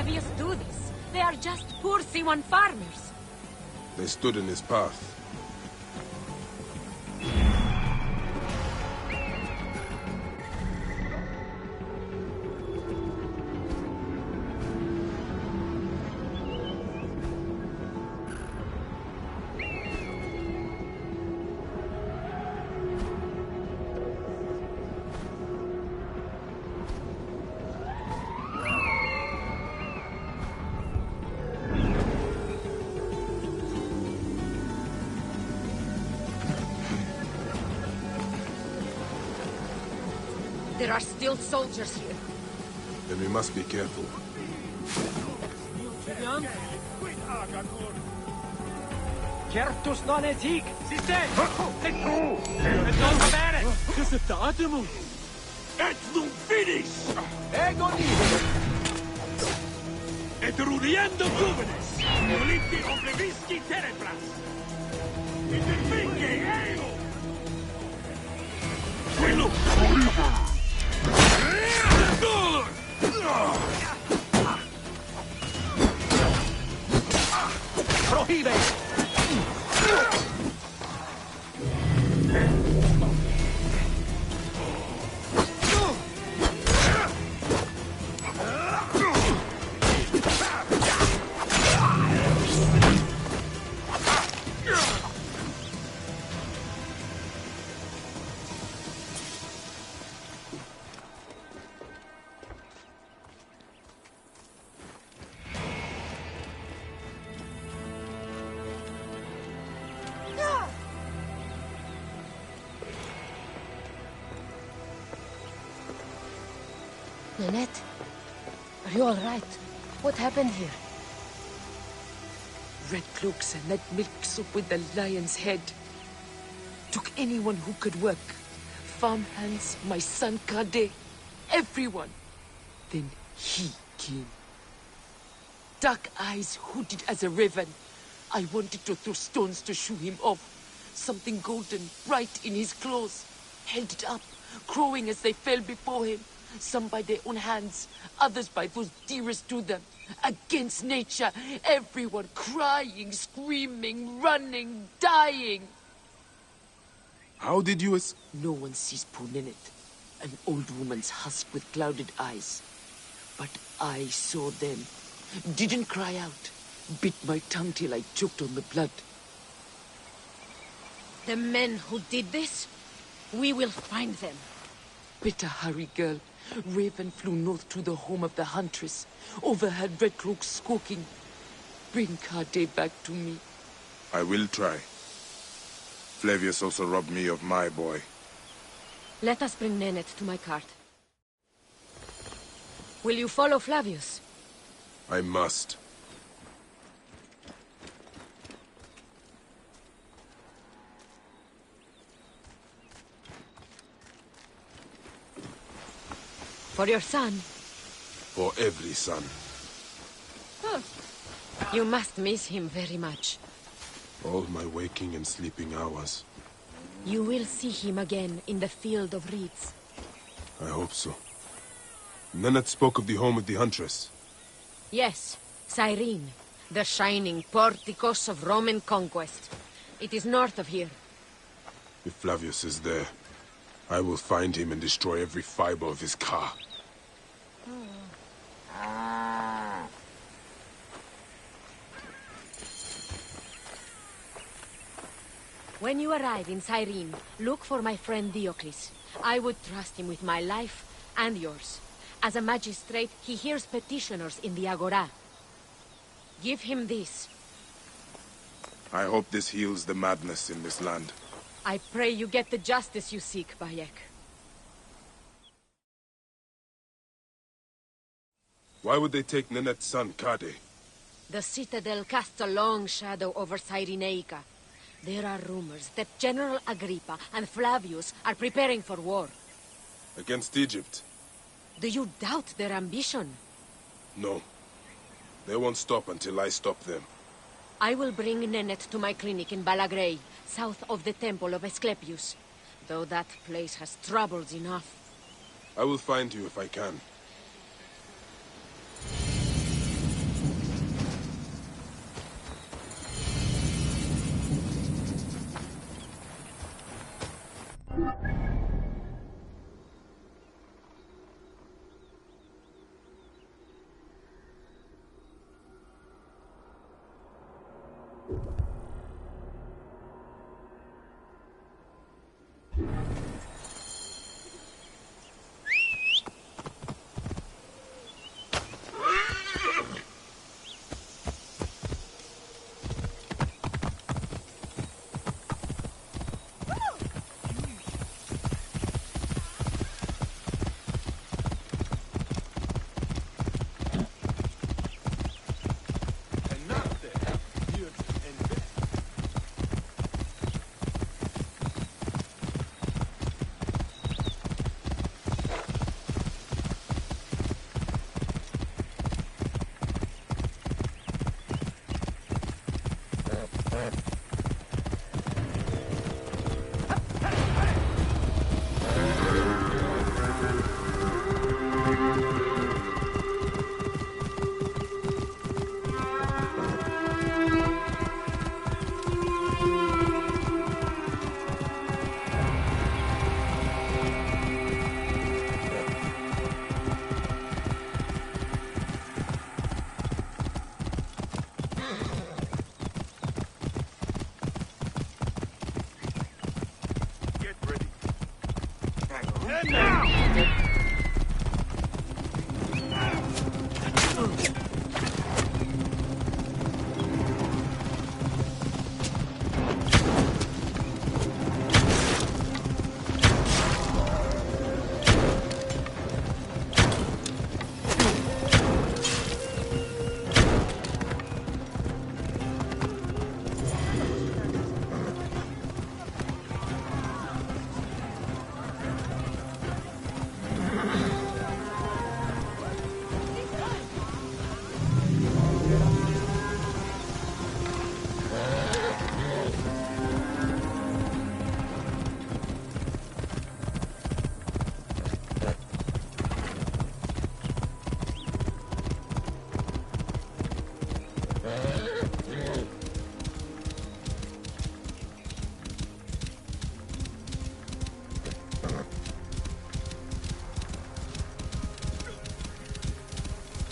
Flavius do this? They are just poor C1 farmers. They stood in his path. There are still soldiers here. Then we must be careful. Certus non et hic! Si se! Non bene! Receptatum! Et nunc finis! Ego nihil! Et rudiendo juvenes! Olimpi oblivisci terebras! Interfinge ego! Quello! Prohibe! Nanette, are you all right? What happened here? Red cloaks and that milk soup with the lion's head. Took anyone who could work. Farmhands, my son Kade, everyone. Then he came. Dark eyes hooded as a raven. I wanted to throw stones to shoo him off. Something golden, bright in his claws. Held it up, crowing as they fell before him. Some by their own hands, others by those dearest to them. Against nature, everyone crying, screaming, running, dying. How did you No one sees poor Ninette, an old woman's husk with clouded eyes. But I saw them. Didn't cry out. Bit my tongue till I choked on the blood. The men who did this? We will find them. Better hurry, girl. Raven flew north to the home of the huntress. Overheard red cloaks squawking. Bring Kade back to me. I will try. Flavius also robbed me of my boy. Let us bring Nanette to my cart. Will you follow Flavius? I must. For your son? For every son. Huh. You must miss him very much. All my waking and sleeping hours. You will see him again in the field of reeds. I hope so. Nanette spoke of the home of the huntress. Yes, Cyrene, the shining porticos of Roman conquest. It is north of here. If Flavius is there, I will find him and destroy every fiber of his car. When you arrive in Cyrene, look for my friend Diocles. I would trust him with my life and yours. As a magistrate, he hears petitioners in the Agora. Give him this. I hope this heals the madness in this land. I pray you get the justice you seek, Bayek. Why would they take Nanette's son, Kade? The citadel casts a long shadow over Cyrenaica. There are rumors that General Agrippa and Flavius are preparing for war. Against Egypt? Do you doubt their ambition? No. They won't stop until I stop them. I will bring Nanette to my clinic in Balagrey, south of the temple of Asclepius. Though that place has troubles enough. I will find you if I can.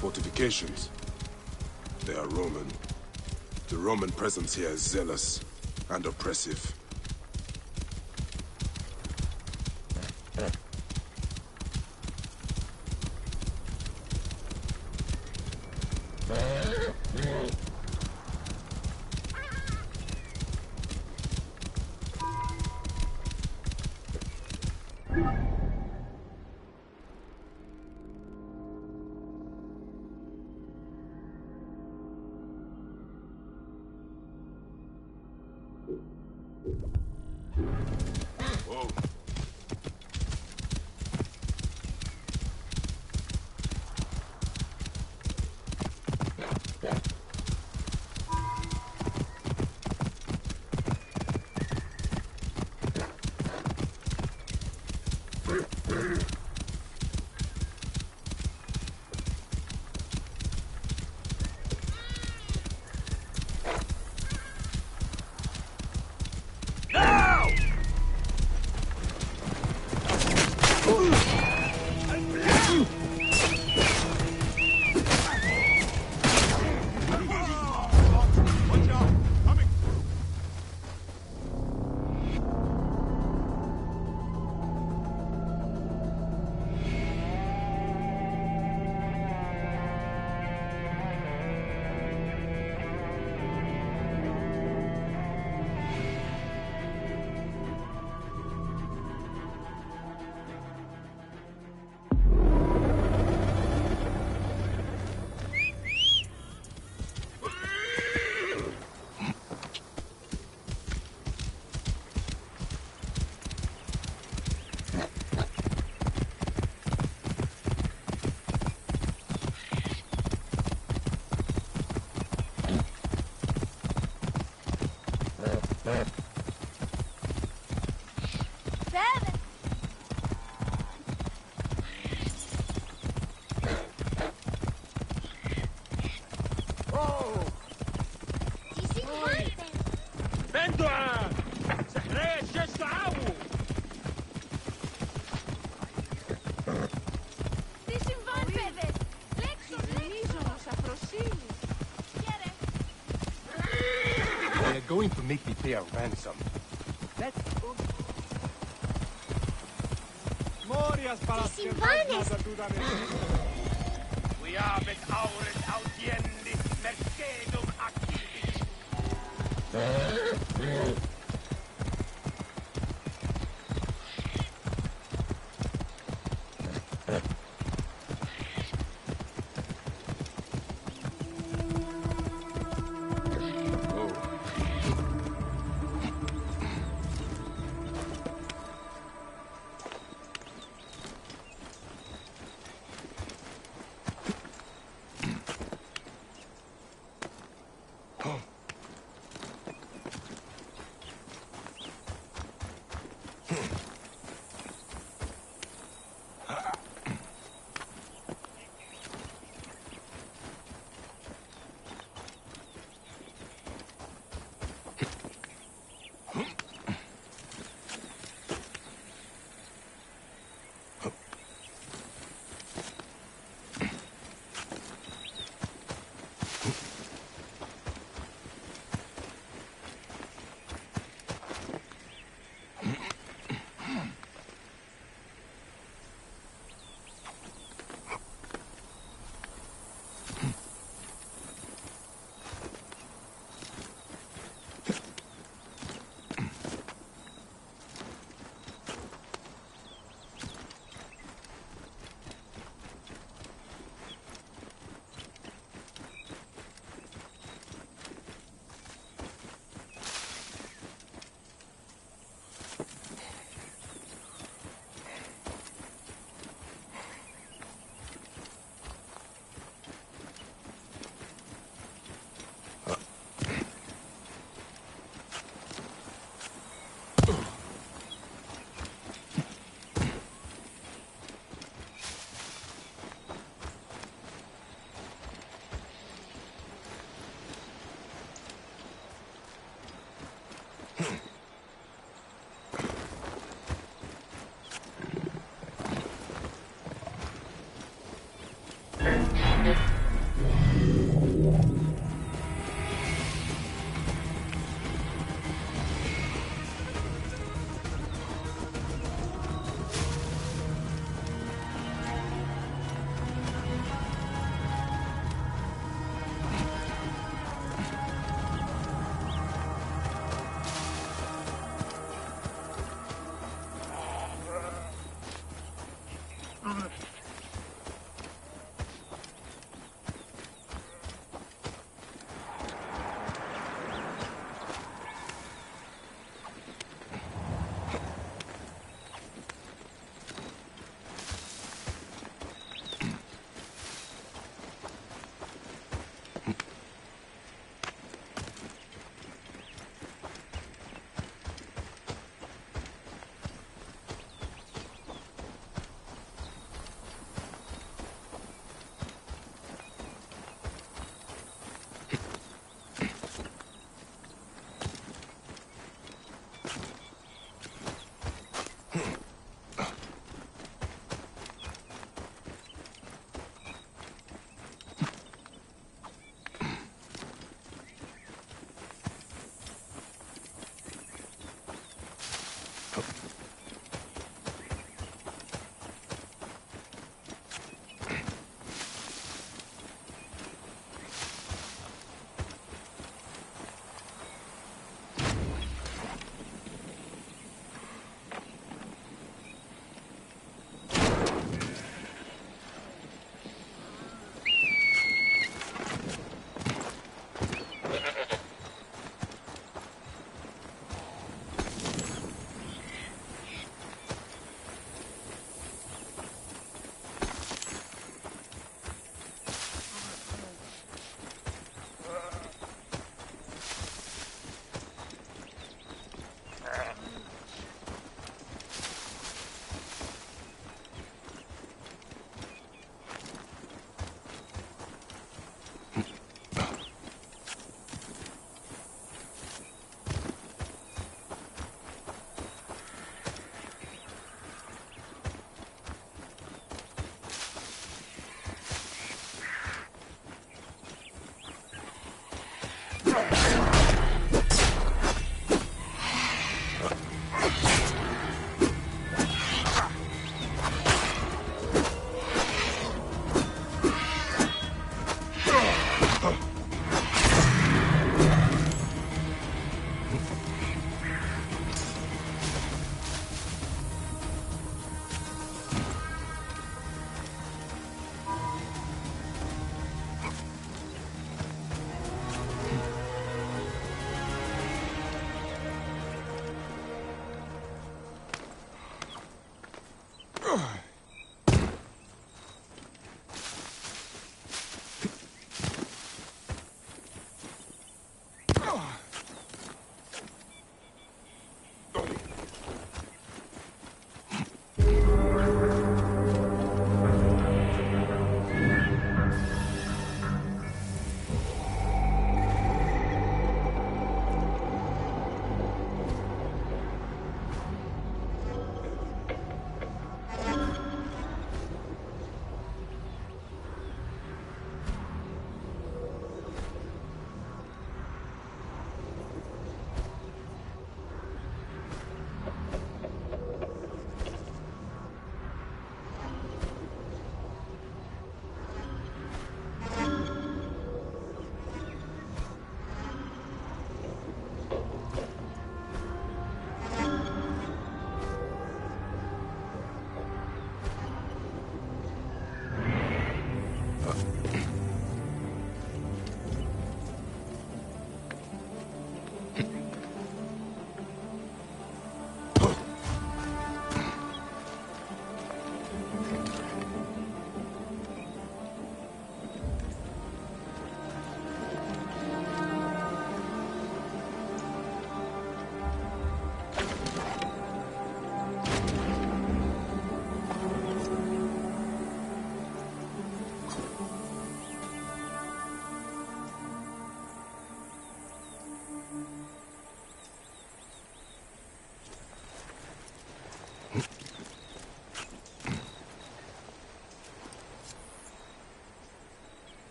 Fortifications. They are Roman. The Roman presence here is zealous and oppressive. Ti si muove! Bendoa! Sahreya, just تعاو! going to make me pay a ransom. We are mit auret audiendi, mercedum activit.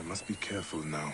I must be careful now.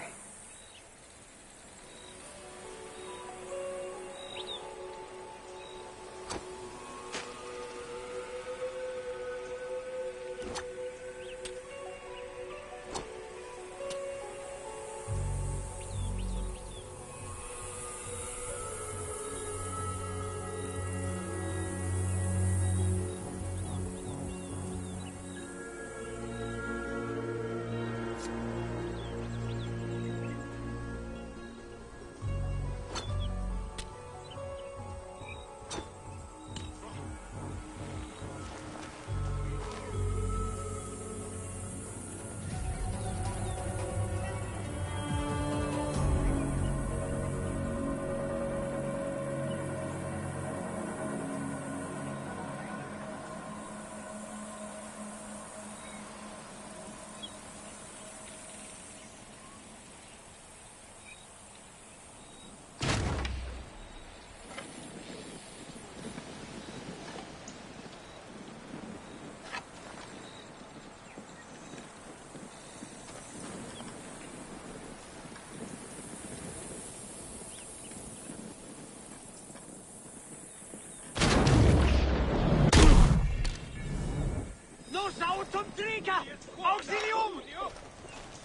Nos autum triga! Auxilium!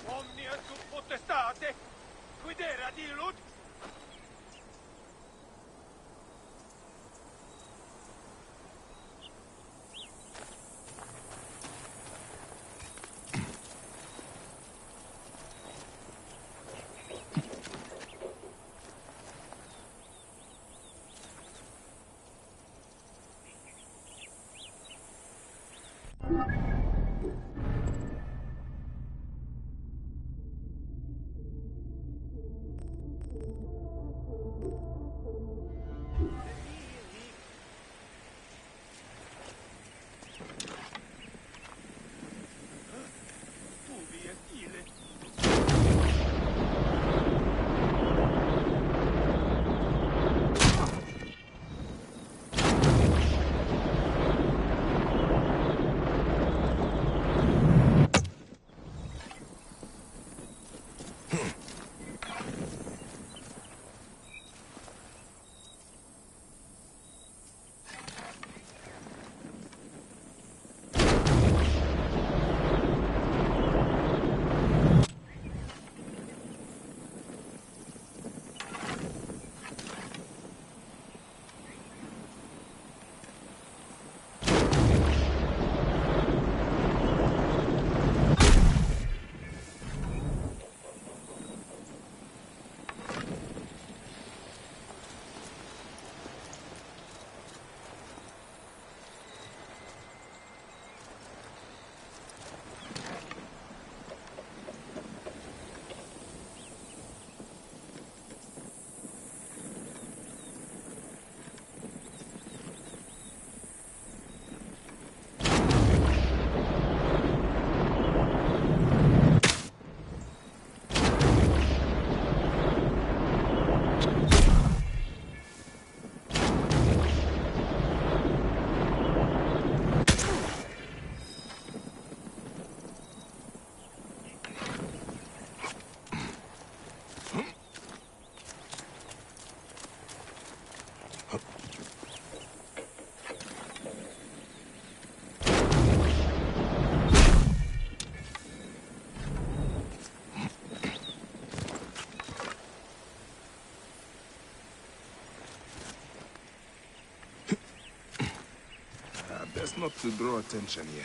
Omnia sub potestate! Quiderat illud! Best not to draw attention here.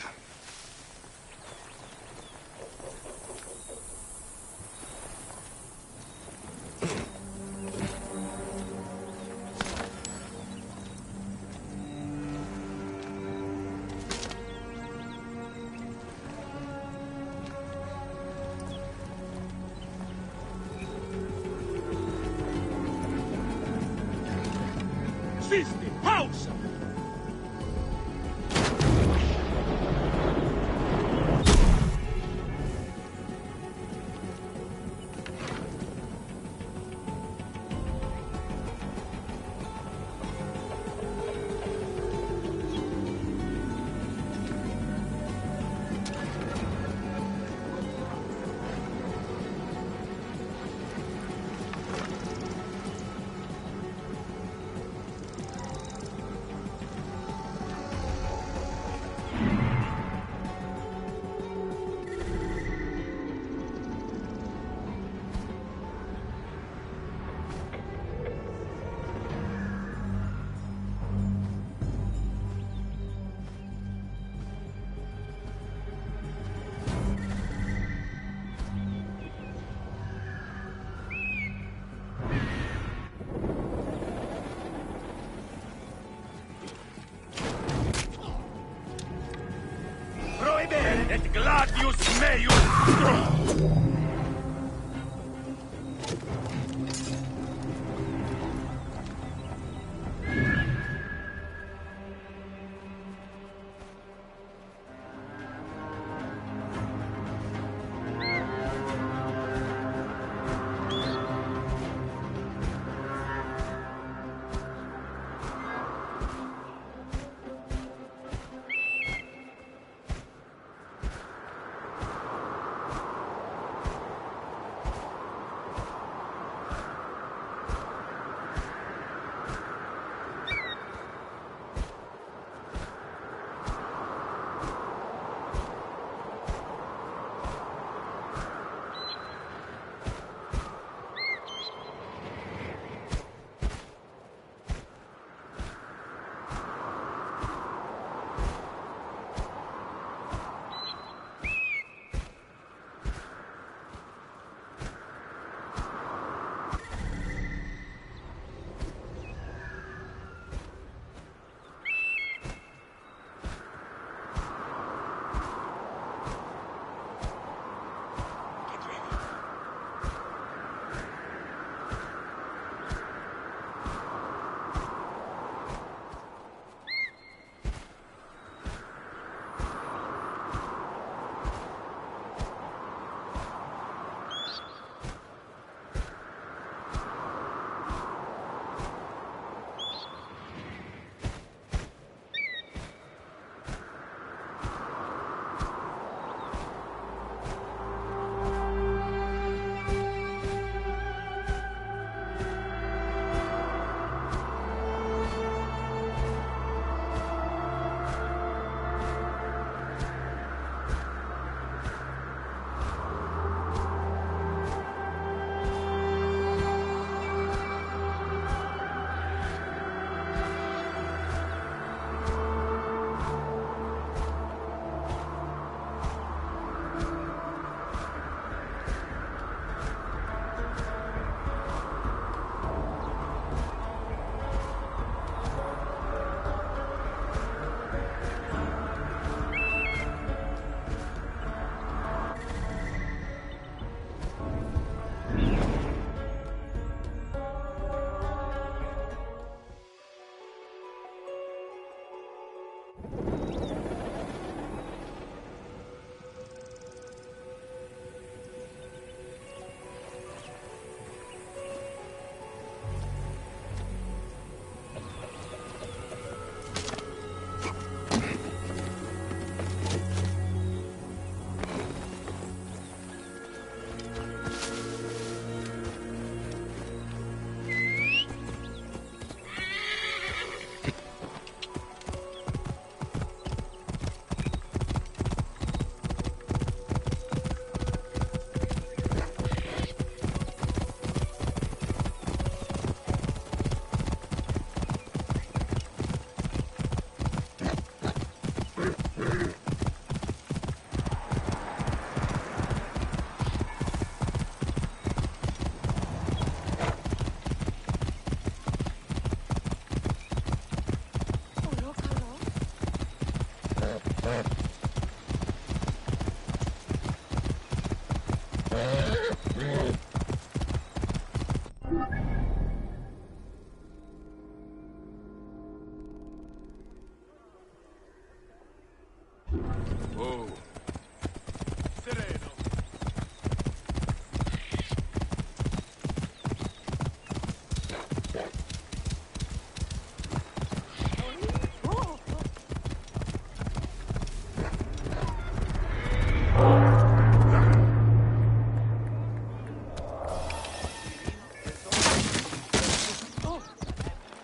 Sisti, pausa! Prohibere et gladius meius! Whoa. Sereno.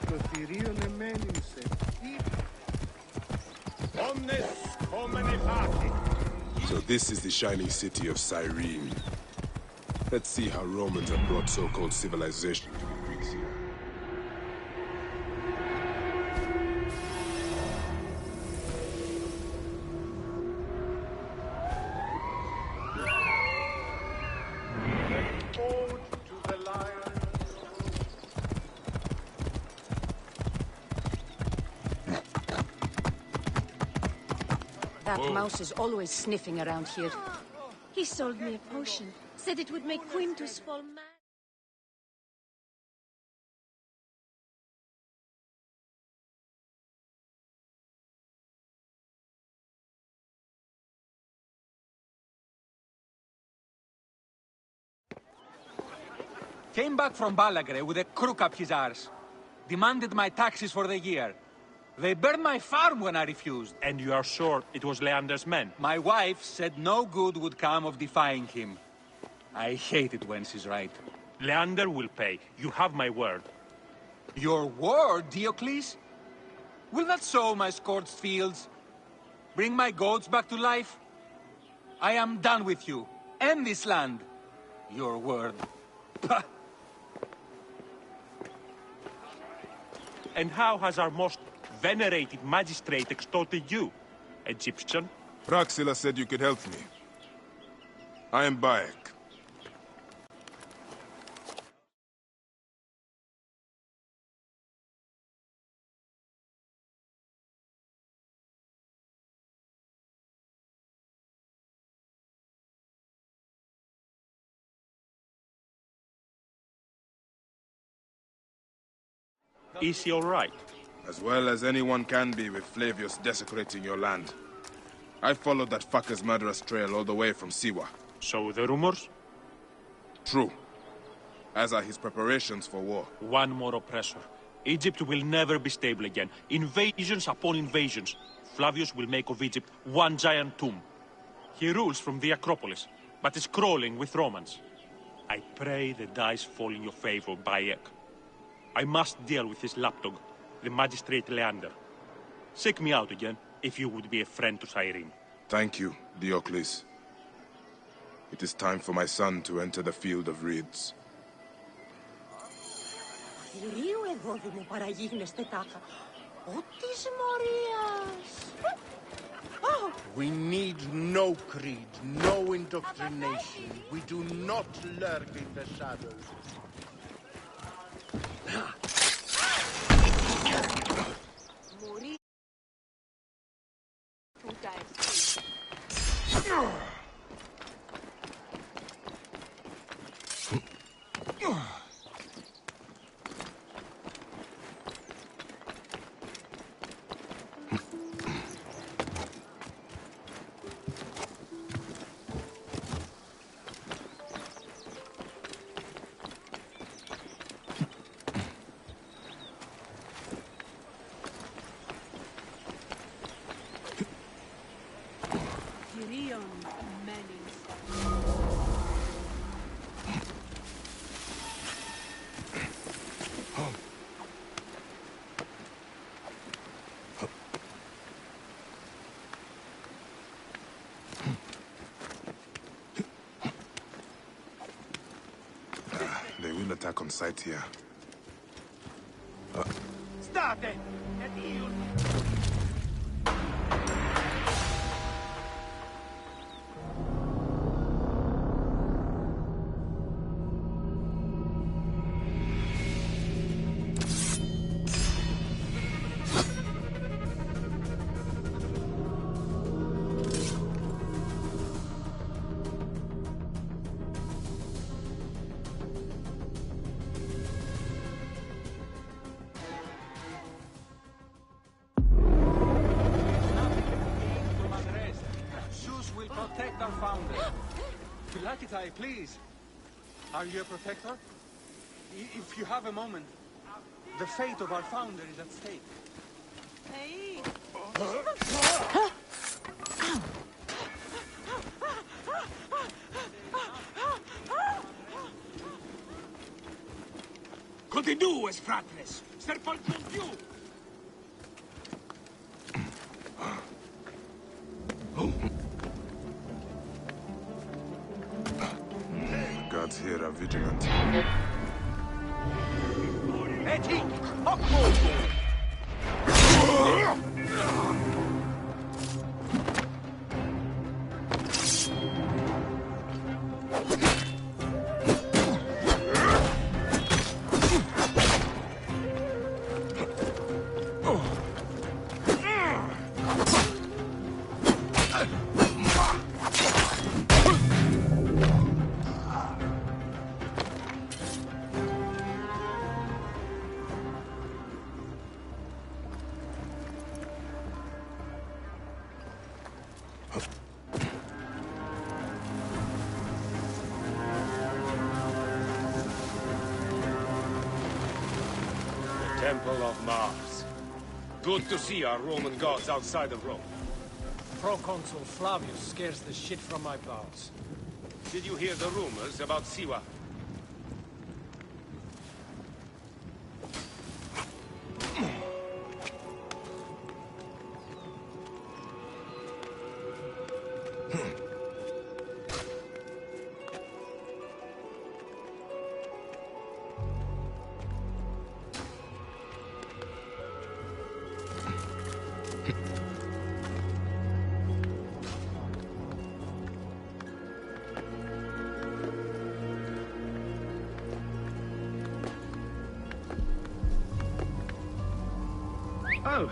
Το θηρίο εμένην σε. Omnes homine pace. So this is the shining city of Cyrene. Let's see how Romans have brought so-called civilization to the Greeks here. Ode to the lion. That mouse is always sniffing around here. He sold me a potion. Said it would make Quintus fall mad. Came back from Balagre with a crook up his arse. Demanded my taxes for the year. They burned my farm when I refused. And you are sure it was Leander's men? My wife said no good would come of defying him. I hate it when she's right. Leander will pay. You have my word. Your word, Diocles? Will that sow my scorched fields? Bring my goats back to life? I am done with you. End this land. Your word. Pah! And how has our most venerated magistrate extorted you, Egyptian? Praxila said you could help me. I am Bayek. Is he all right? As well as anyone can be with Flavius desecrating your land. I followed that fucker's murderous trail all the way from Siwa. So the rumors? True. As are his preparations for war. One more oppressor. Egypt will never be stable again. Invasions upon invasions. Flavius will make of Egypt one giant tomb. He rules from the Acropolis, but is crawling with Romans. I pray the dice fall in your favor, Bayek. I must deal with his lapdog, the magistrate Leander. Seek me out again, if you would be a friend to Cyrene. Thank you, Diocles. It is time for my son to enter the field of reeds. Θηρίου εδώ δεν μου παραγίγνεστε τάχα. Ο της Μαρίας. We need no creed, no indoctrination. We do not lurk in the shadows. Μωρή. They will attack on sight here. State! Ed io... founder. Philakitai, please. Are you a protector? If you have a moment, the fate of our founder is at stake. Hey. Continue, fratres. Serpal più. The gods here are vigilant. Eti, occo! Temple of Mars. Good to see our Roman gods outside of Rome. Proconsul Flavius scares the shit from my pals. Did you hear the rumors about Siwa? Oh.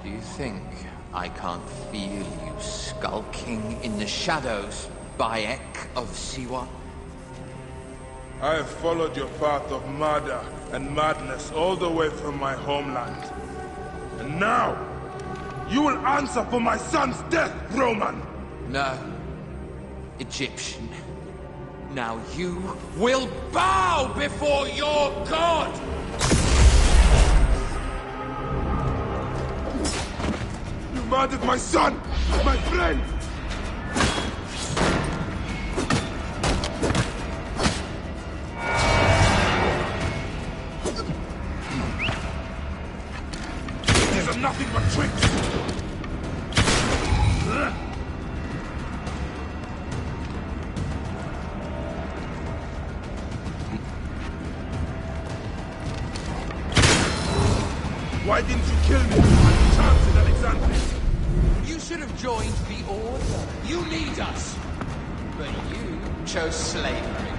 Do you think I can't feel you skulking in the shadows, Bayek of Siwa? I have followed your path of murder and madness all the way from my homeland. And now, you will answer for my son's death, Roman! No. Egyptian. Now you will bow before your god! You murdered my son! My friend! These are nothing but tricks! Why didn't you kill me at the chance in Alexandria? You should have joined the Order. You need us. But you chose slavery.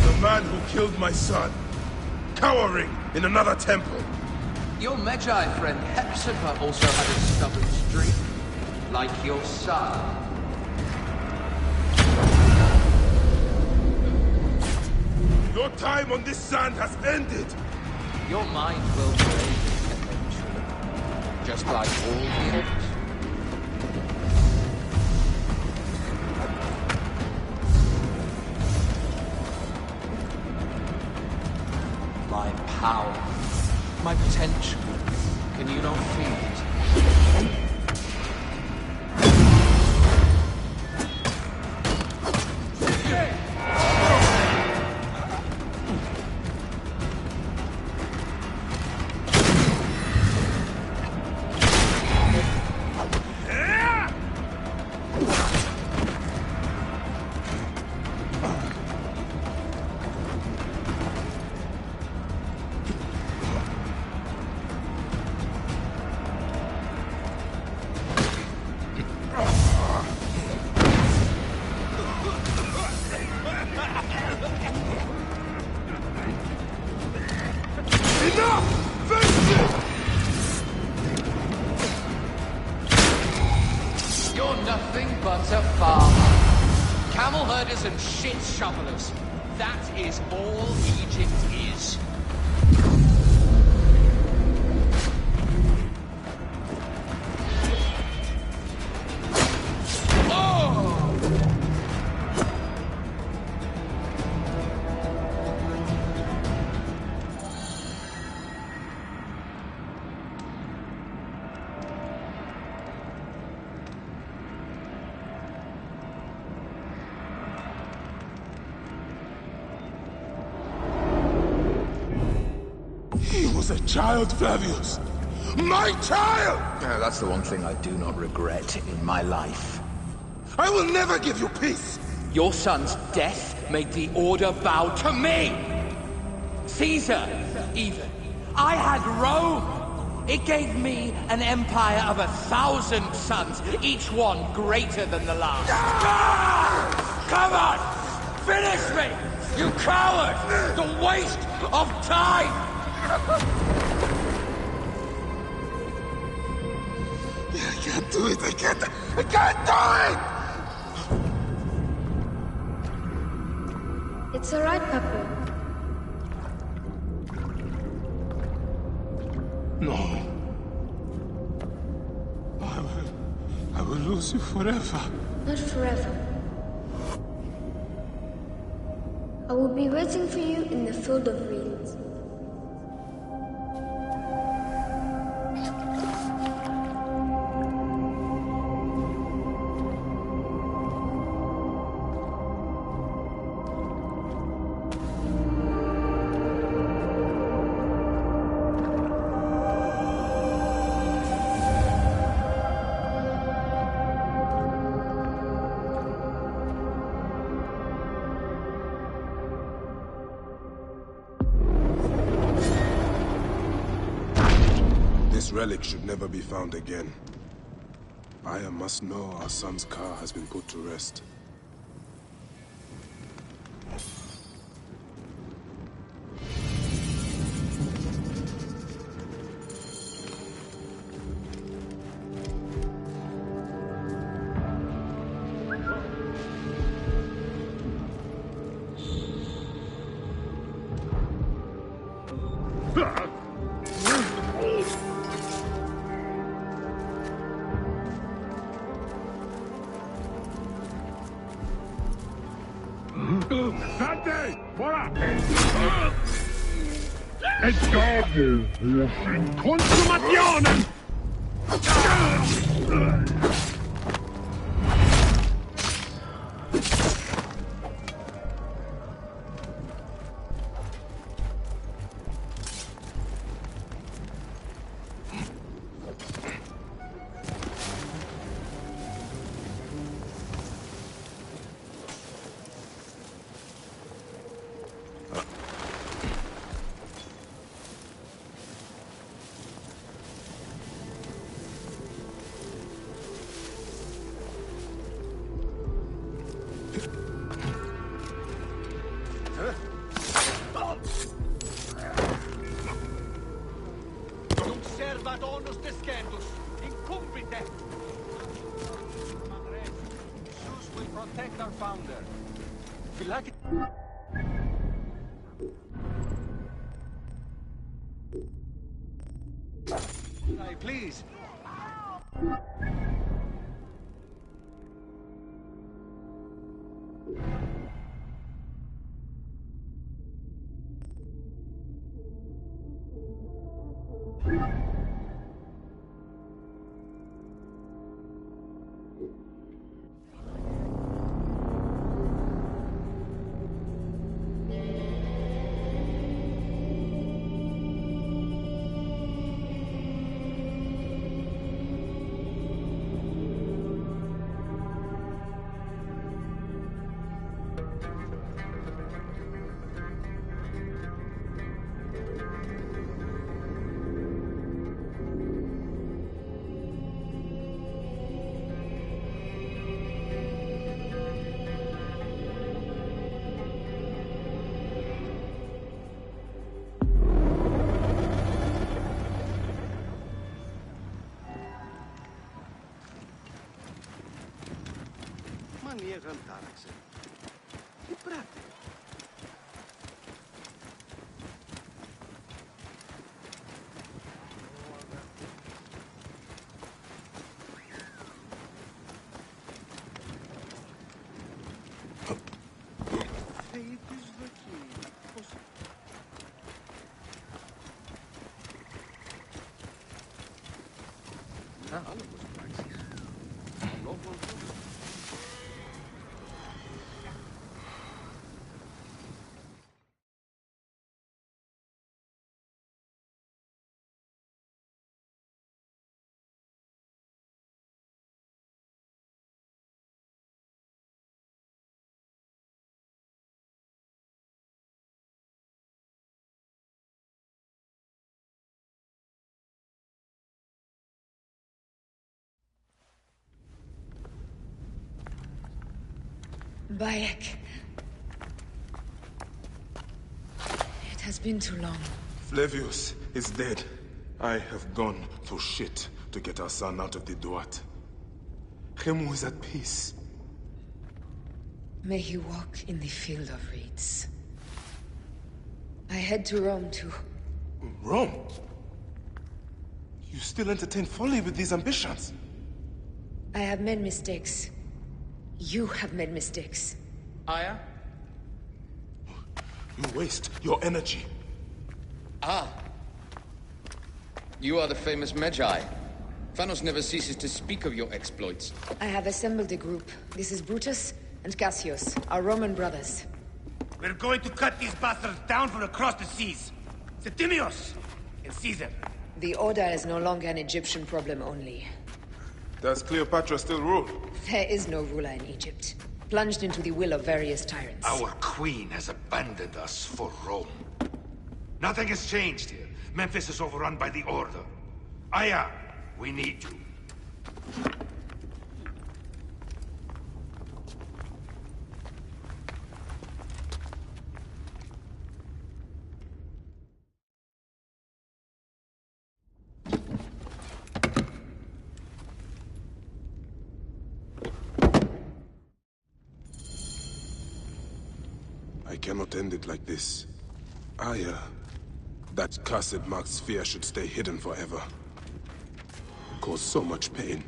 The man who killed my son, cowering in another temple. Your Magi friend Hepzibah also had a stubborn streak, like your son. Your time on this sand has ended! Your mind will break eventually, just like all the others. My power, my potential, can you not feel it? desert farmer. Camel herders and shit shovelers. That is all Egypt is. He was a child, Flavius! My child! Yeah, that's the one thing I do not regret in my life. I will never give you peace! Your son's death made the Order bow to me! Caesar, even. I had Rome! It gave me an empire of 1,000 sons, each one greater than the last. Come on! Finish me! You coward! The waste of time! I can't do it! I can't do it! It's alright, Papa. No. I will lose you forever. Not forever. I will be waiting for you in the field of reeds. This relic should never be found again. Aya must know our son's car has been put to rest. Escape! Consumazione! Donus descendus, incumbite! Zeus will protect our founder. We like it. Please. δεν τάραξε. Τι πράττει. Θεή της δοκή. Πώς... Να, άλλο πώς πράξεις. Λόγω του. Bayek. It has been too long. Flavius is dead. I have gone through shit to get our son out of the Duat. Khemu is at peace. May he walk in the field of reeds. I head to Rome too. Rome? You still entertain folly with these ambitions? I have made mistakes. You have made mistakes. Aya? You waste your energy. Ah. You are the famous Magi. Thanos never ceases to speak of your exploits. I have assembled a group. This is Brutus and Cassius, our Roman brothers. We're going to cut these bastards down from across the seas. Septimius and Caesar. The Order is no longer an Egyptian problem only. Does Cleopatra still rule? There is no ruler in Egypt. Plunged into the will of various tyrants. Our queen has abandoned us for Rome. Nothing has changed here. Memphis is overrun by the Order. Aya, we need you. I cannot end it like this. That cursed marked sphere should stay hidden forever. Cause so much pain.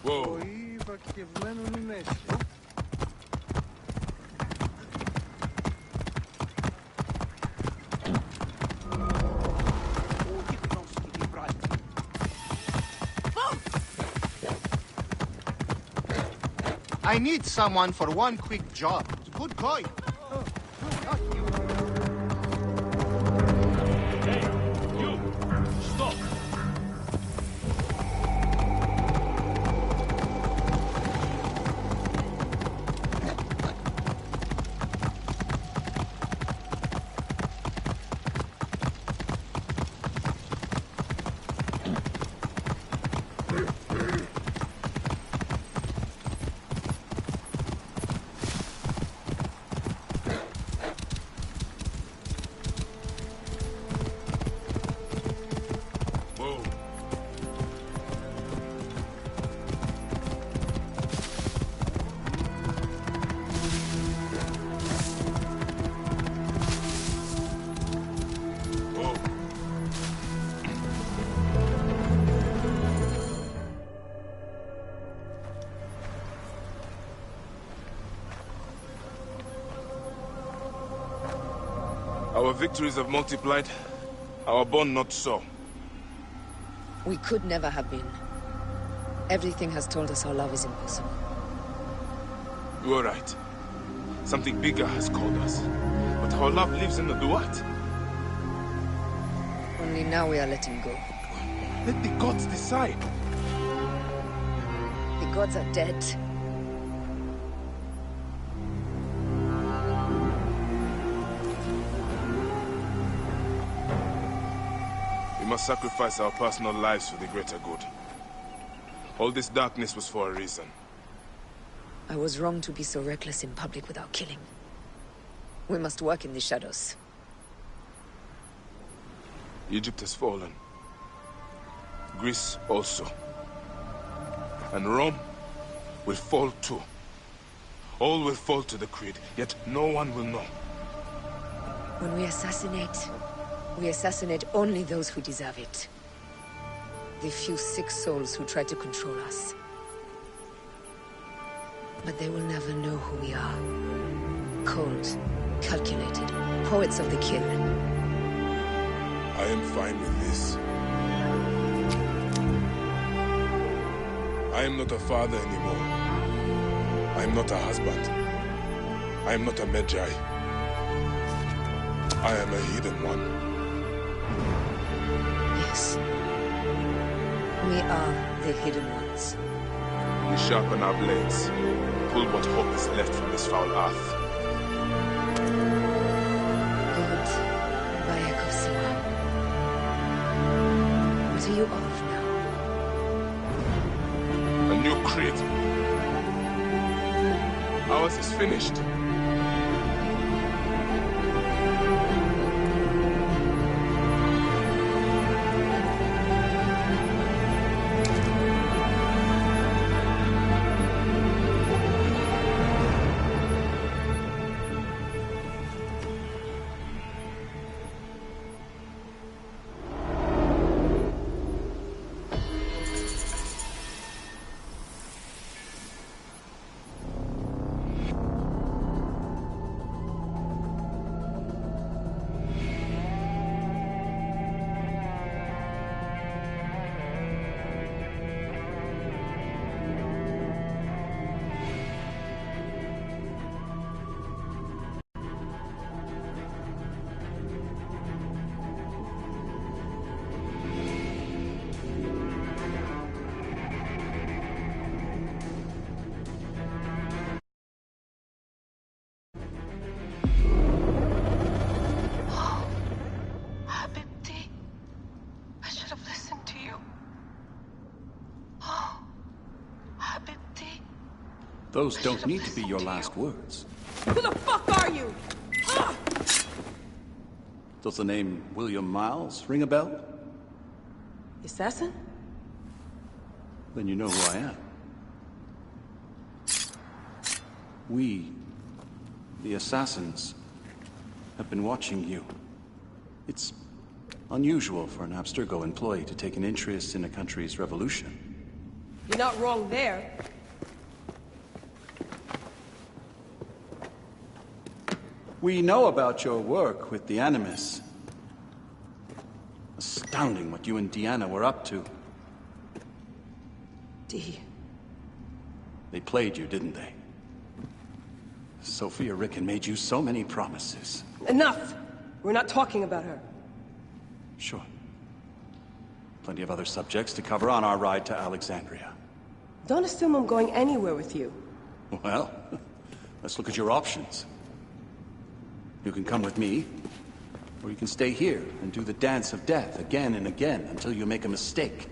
Whoa. I need someone for one quick job. Good coin. Hey, you! Stop! Our victories have multiplied, our bond not so. We could never have been. Everything has told us our love is impossible. You are right. Something bigger has called us. But our love lives in the Duat. Only now we are letting go. Let the gods decide. The gods are dead. must sacrifice our personal lives for the greater good. All this darkness was for a reason. I was wrong to be so reckless in public without killing. We must work in the shadows. Egypt has fallen. Greece also. And Rome will fall too. All will fall to the Creed, yet no one will know. When we assassinate only those who deserve it. The few sick souls who try to control us. But they will never know who we are. Cold, calculated, poets of the kill. I am fine with this. I am not a father anymore. I am not a husband. I am not a Magi. I am a hidden one. Yes. We are the hidden ones. We sharpen our blades, pull what hope is left from this foul earth. Good. Bayek of Siwa. What are you of now? A new creed. Ours is finished. Those don't need to be your last words. Who the fuck are you? Does the name William Miles ring a bell? Assassin? Then you know who I am. We, the Assassins, have been watching you. It's unusual for an Abstergo employee to take an interest in a country's revolution. You're not wrong there. We know about your work with the Animus. Astounding what you and Deanna were up to. Dee. They played you, didn't they? Sophia Ricken made you so many promises. Enough! We're not talking about her. Sure. Plenty of other subjects to cover on our ride to Alexandria. Don't assume I'm going anywhere with you. Well, let's look at your options. You can come with me, or you can stay here and do the dance of death again and again until you make a mistake.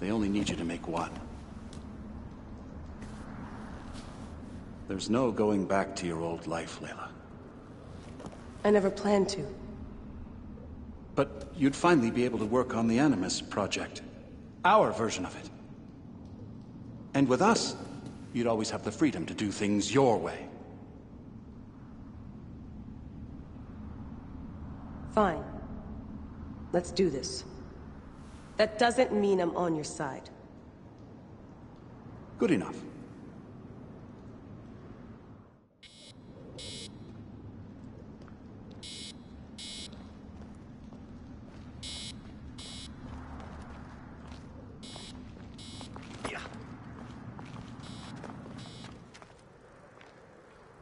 They only need you to make one. There's no going back to your old life, Layla. I never planned to. But you'd finally be able to work on the Animus project. Our version of it. And with us, you'd always have the freedom to do things your way. Fine. Let's do this. That doesn't mean I'm on your side. Good enough.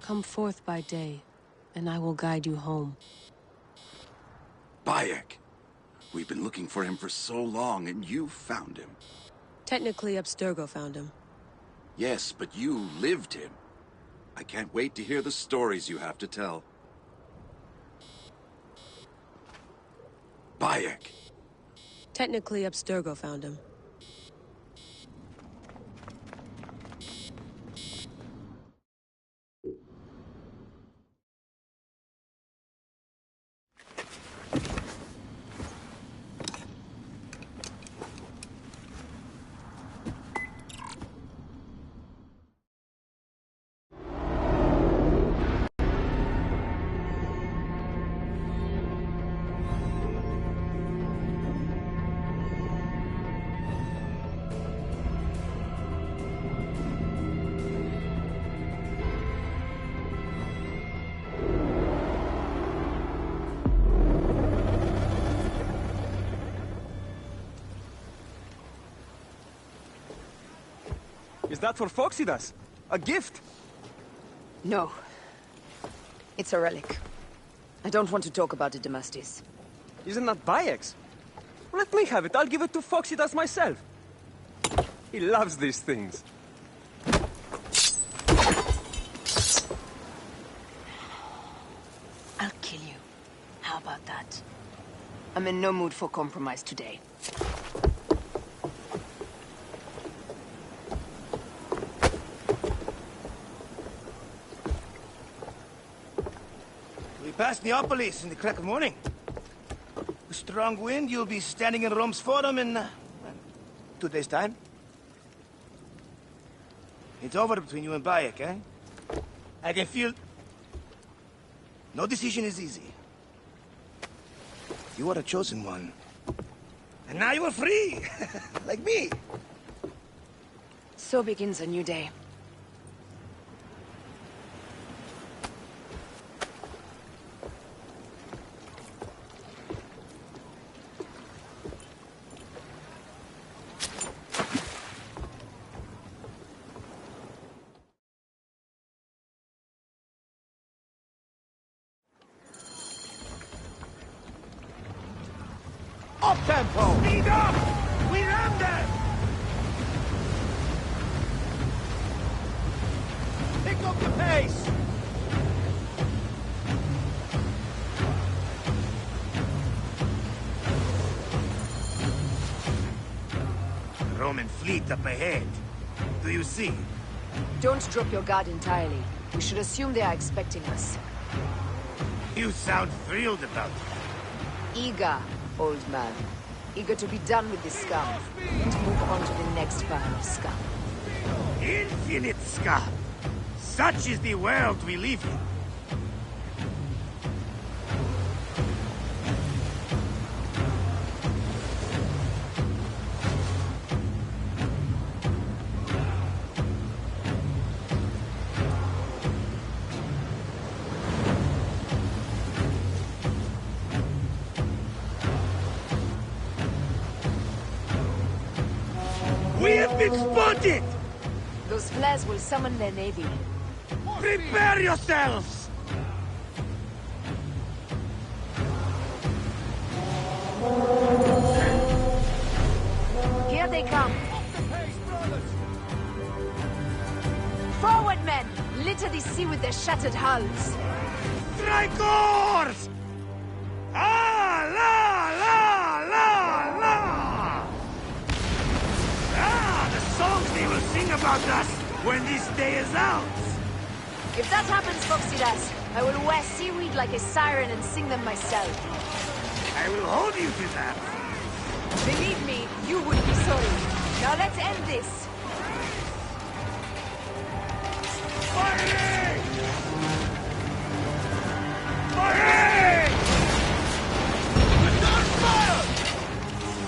Come forth by day, and I will guide you home. Bayek! We've been looking for him for so long, and you found him. Technically, Abstergo found him. Yes, but you lived him. I can't wait to hear the stories you have to tell. Bayek. Technically, Abstergo found him. Is that for Phoxidas? A gift? No. It's a relic. I don't want to talk about it, Damastis. Isn't that Bayek's? Let me have it. I'll give it to Phoxidas myself. He loves these things. I'll kill you. How about that? I'm in no mood for compromise today. We passed Neapolis in the crack of morning. A strong wind, you'll be standing in Rome's Forum in, 2 days' time. It's over between you and Bayek, eh? I can feel... No decision is easy. You are a chosen one. And now you are free! Like me! So begins a new day. Up tempo! Speed up! We ram them! Pick up the pace! Roman fleet up ahead. Do you see? Don't drop your guard entirely. We should assume they are expecting us. You sound thrilled about it. Eager, old man. Eager to be done with this scum. And move on to the next pile of scum. Infinite scum! Such is the world we live in. We have been spotted! Those flares will summon their navy. Prepare yourselves! Here they come. Forward, men! Litter the sea with their shattered hulls. Strike oars! Ah, la, la, la, la! Ah, the songs they will sing about us when this day is out! If that happens, Phoxidas, I will wear seaweed like a siren and sing them myself. I will hold you to that. Believe me, you would be sorry. Now let's end this. Firing! Firing! Return fire!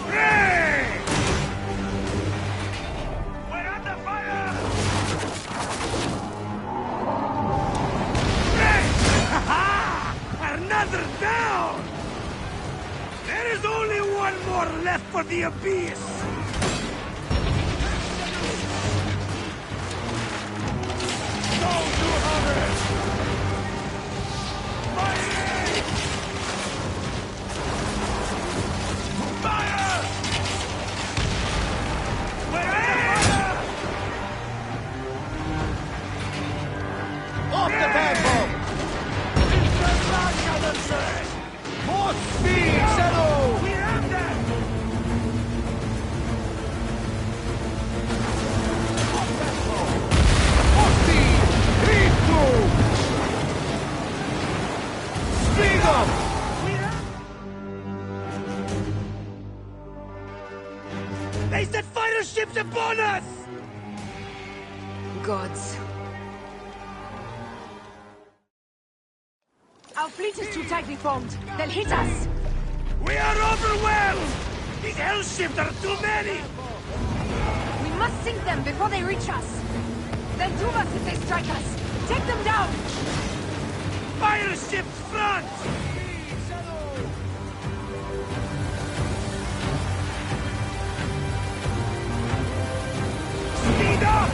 Hooray! We're under fire! Hooray! Ha-ha! Another down! There is only one more left for the abyss! Off the tempo! More speed, Zeno! Raise that fighter ships upon us! Gods. Our fleet is too tightly formed. They'll hit us. We are overwhelmed! These hell ships are too many! We must sink them before they reach us. They'll doom us if they strike us. Take them down! Fire ships front! Speed up!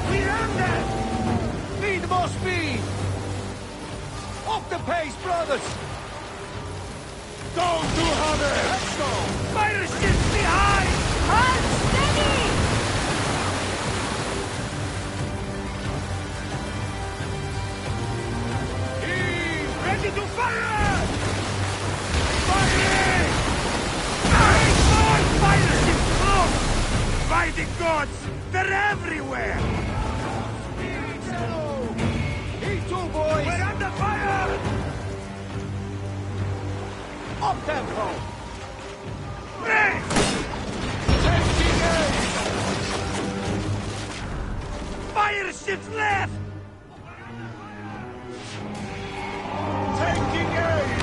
We earned that! Need more speed! Up the pace, brothers! Don't do harder! Let's go! Fire ships behind! Hold steady! Ready to fire! Firing! Nice on! Fire ships close! By the gods! They're everywhere! E2, boys! We're under fire! Up tempo! Break! Taking aim! Fire ships left! Taking aim!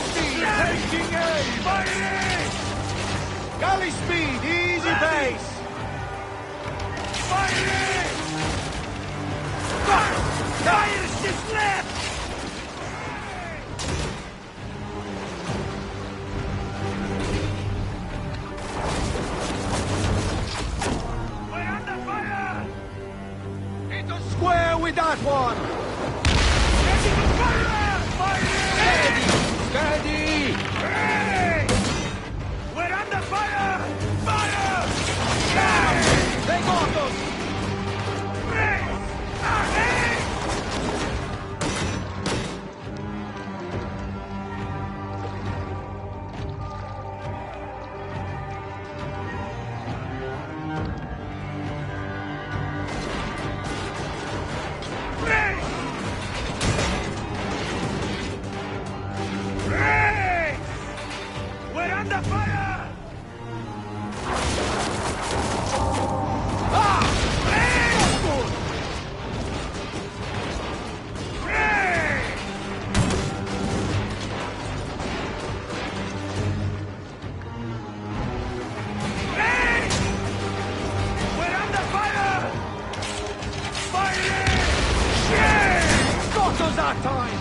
Speed, taking aim! Firing! Galley speed, easy pace! Firing! Fire ships left! We're under fire! Into square with that one! Ready to fire! Firing! Steady! Hey! We're under fire! Fire! They got us! Brace! Hey! Brace! Brace! We're under fire! Ah! Brace! Brace! Brace! We're under fire! Firing! Yeah! Got us that time!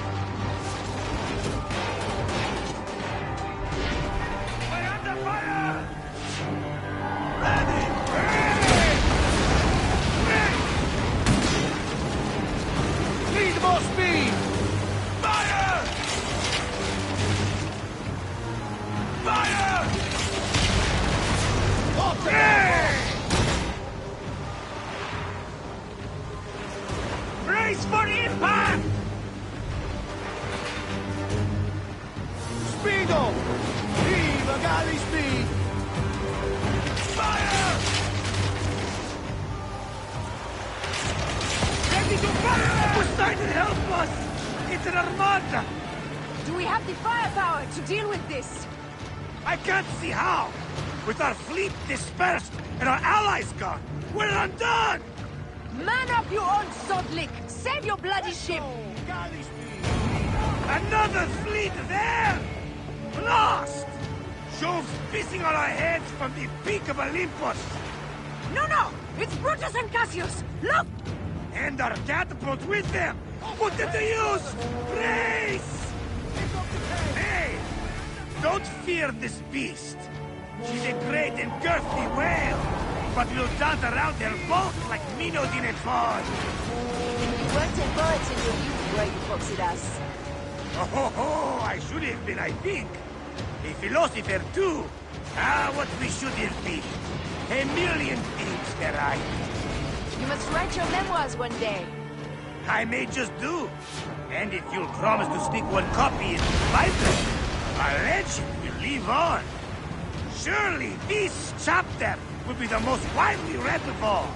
We're under fire! Ready! Ready! Need more speed! Fire! Fire! Up the Brace for impact! Speed up! Viva galley speed! Fire! Ready to fire! Poseidon, help us! It's an armada! Do we have the firepower to deal with this? I can't see how! With our fleet dispersed and our allies gone, we're undone! Man up, you old sodlick! Save your bloody ship! Galley speed! Another fleet there! Lost! Jove's pissing on our heads from the peak of Olympus! No, no! It's Brutus and Cassius! Look! And our catapult with them! Put them to use! Brace! Hey! Don't fear this beast! She's a great and girthy whale, but we'll dance around her both like minnows in a pond! You weren't a poet in your youth, were you, Foxidas? Oh, I should have been, I think. A philosopher, too. Ah, what we should have been. A million things there I. You must write your memoirs one day. I may just do. And if you'll promise to stick one copy in the Bible, our legend will live on. Surely this chapter will be the most widely read of all.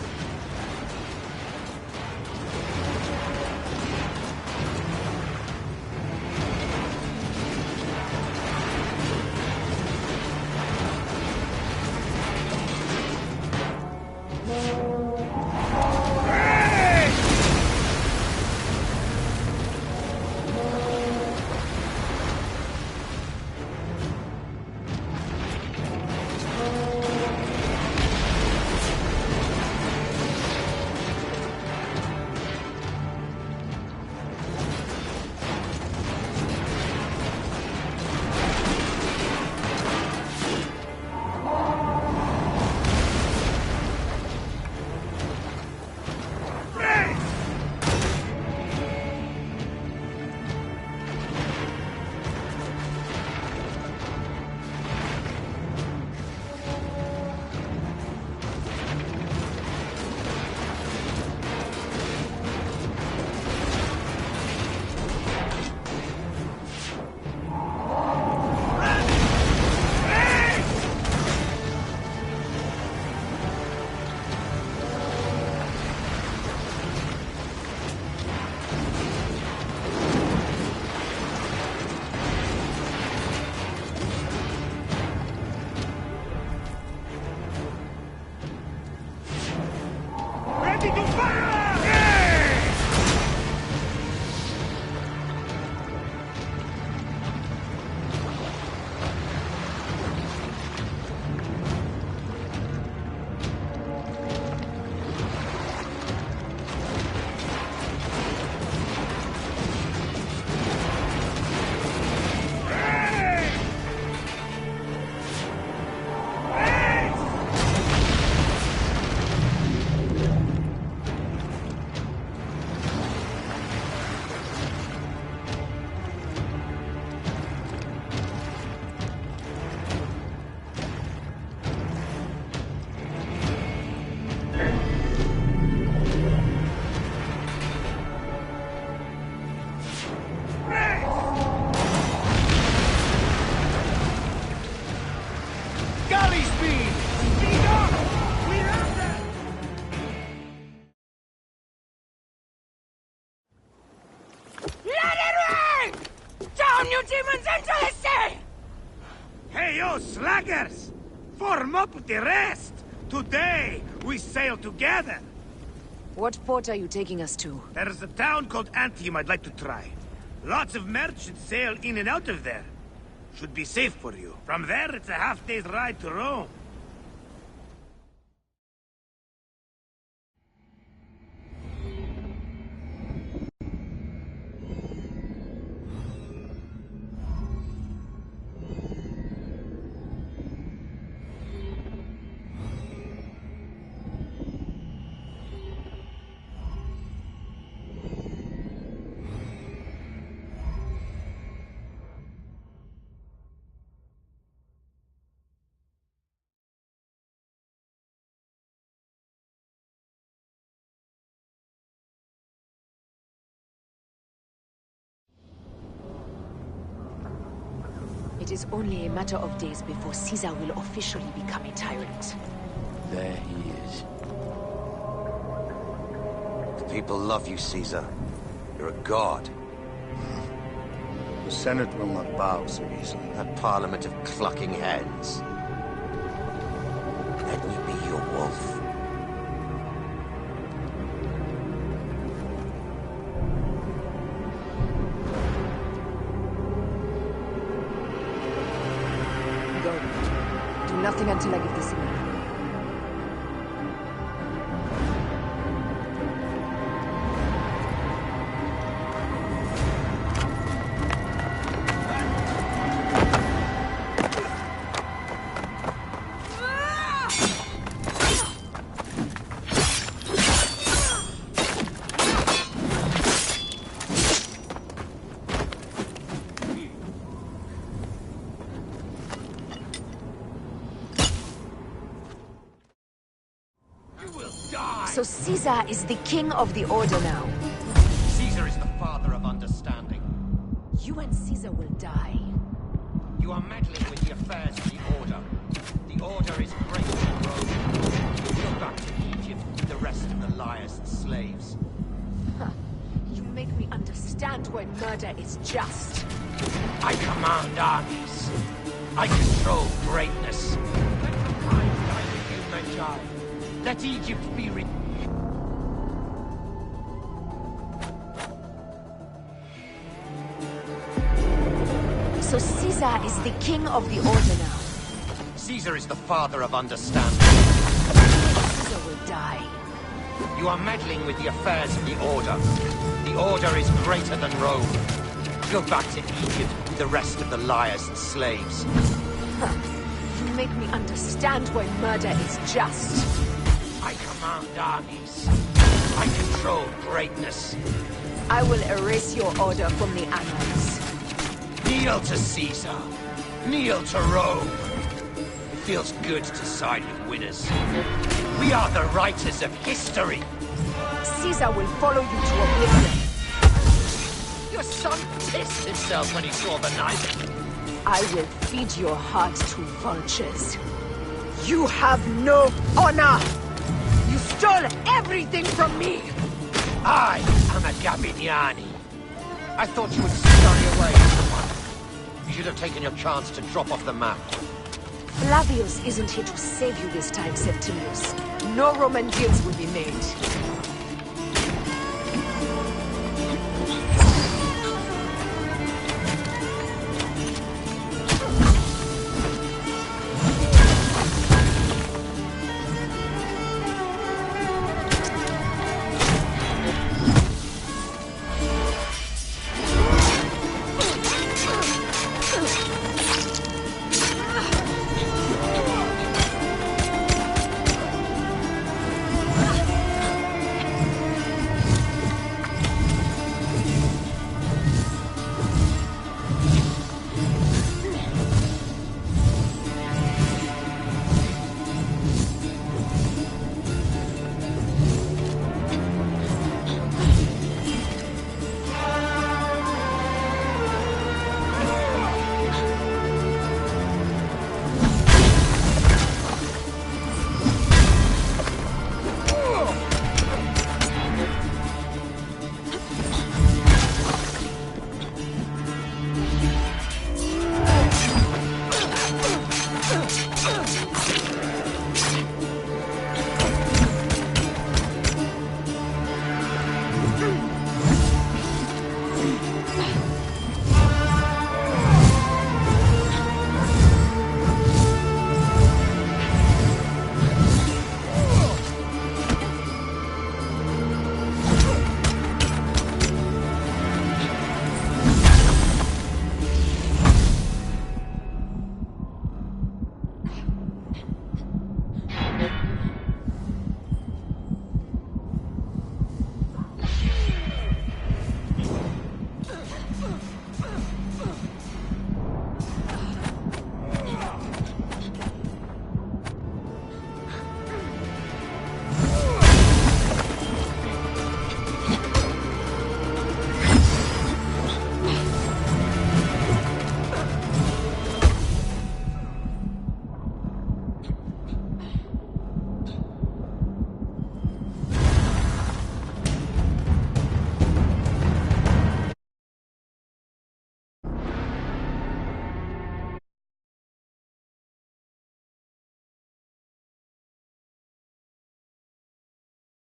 Ayo, slackers! Form up with the rest! Today, we sail together! What port are you taking us to? There's a town called Antium I'd like to try. Lots of merchants sail in and out of there. Should be safe for you. From there, it's a half-day's ride to Rome. It is only a matter of days before Caesar will officially become a tyrant. There he is. The people love you, Caesar. You're a god. The Senate will not bow so easily. A parliament of clucking hens. Let me be your wolf. Do nothing until I give the signal. So Caesar is the king of the Order now. Caesar is the father of understanding. You and Caesar will die. You are meddling with the affairs of the Order. The Order is great in Rome. Go back to Egypt with the rest of the liars and slaves. Huh. You make me understand why murder is just. I command armies. I control greatness. Let mankind die with you, Magi. Let Egypt be So Caesar is the king of the Order now. Caesar is the father of understanding. Caesar will die. You are meddling with the affairs of the Order. The Order is greater than Rome. Go back to Egypt with the rest of the liars and slaves. Huh. You make me understand why murder is just. I command armies. I control greatness. I will erase your order from the annals. Kneel to Caesar. Kneel to Rome. It feels good to side with winners. We are the writers of history. Caesar will follow you to oblivion. Your son pissed himself when he saw the knife. I will feed your heart to vultures. You have no honor! You stole everything from me! I am a Gabiniani. I thought you would scurry away. You should have taken your chance to drop off the map. Flavius isn't here to save you this time, Septimius. No Roman deals will be made.